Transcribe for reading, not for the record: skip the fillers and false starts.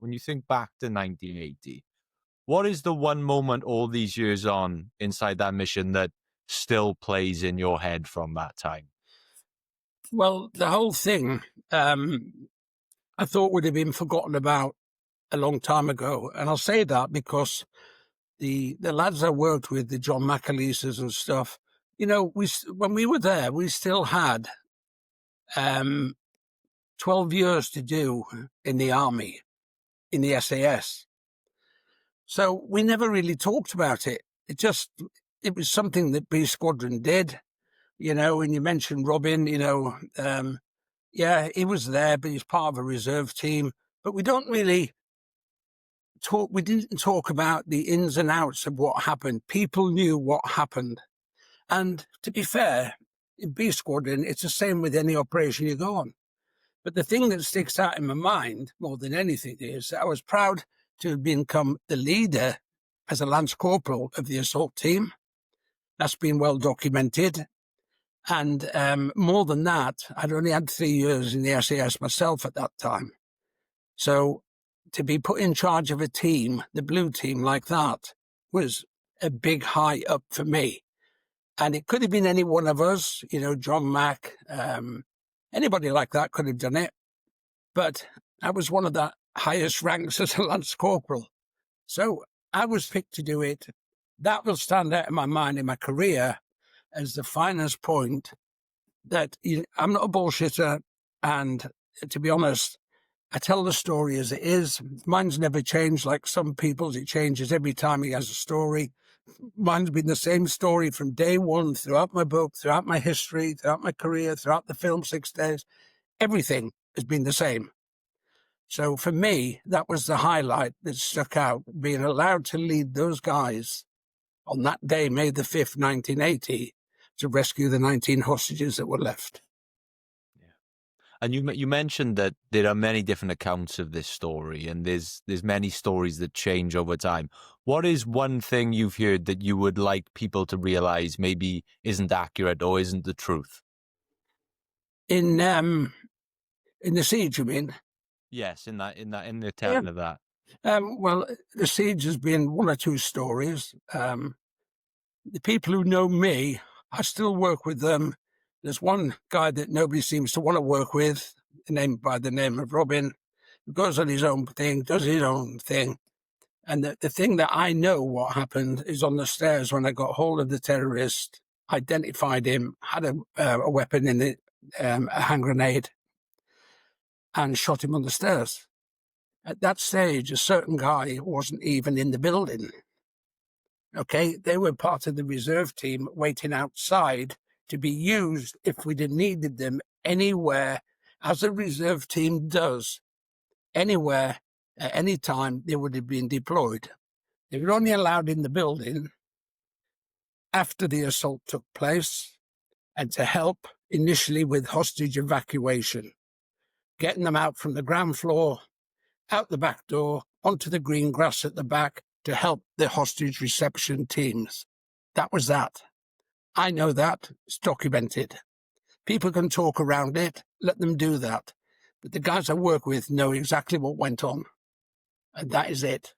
when you think back to 1980, what is the one moment all these years on inside that mission that still plays in your head from that time? Well, the whole thing, I thought would have been forgotten about a long time ago. And I'll say that because the lads I worked with, the John McAleisters and stuff, you know, when we were there, we still had 12 years to do in the army, in the SAS. So we never really talked about it. It was something that B Squadron did, you know, and you mentioned Robin, you know, yeah, he was there, but he's part of a reserve team. But we don't really we didn't talk about the ins and outs of what happened. People knew what happened. And to be fair, in B Squadron, it's the same with any operation you go on. But the thing that sticks out in my mind more than anything is I was proud to have become the leader as a Lance Corporal of the assault team. That's been well documented. And more than that, I'd only had 3 years in the SAS myself at that time. So to be put in charge of a team, the blue team like that, was a big high up for me. And it could have been any one of us, you know, John Mack, anybody like that could have done it. But I was one of the highest ranks as a Lance Corporal. So I was picked to do it. That will stand out in my mind in my career as the finest point that I'm not a bullshitter. And to be honest, I tell the story as it is. Mine's never changed like some people's. It changes every time he has a story. Mine's been the same story from day one, throughout my book, throughout my history, throughout my career, throughout the film 6 Days. Everything has been the same. So for me, that was the highlight that stuck out, being allowed to lead those guys on that day, May the 5th, 1980, to rescue the 19 hostages that were left. And you mentioned that there are many different accounts of this story, and there's many stories that change over time. What is one thing you've heard that you would like people to realize maybe isn't accurate or isn't the truth? In the siege, you mean? Yes, in the account of that. Well, the siege has been one or two stories. The people who know me, I still work with them. There's one guy that nobody seems to want to work with, named by the name of Robin, who goes on his own thing, does his own thing. And the thing that I know what happened is on the stairs when I got hold of the terrorist, identified him, had a weapon in it, a hand grenade, and shot him on the stairs. At that stage, a certain guy wasn't even in the building. Okay, they were part of the reserve team waiting outside to be used if we'd have needed them anywhere, as a reserve team does. Anywhere, at any time, they would have been deployed. They were only allowed in the building after the assault took place and to help initially with hostage evacuation, getting them out from the ground floor, out the back door, onto the green grass at the back to help the hostage reception teams. That was that. I know that. It's documented. People can talk around it. Let them do that. But the guys I work with know exactly what went on. And that is it.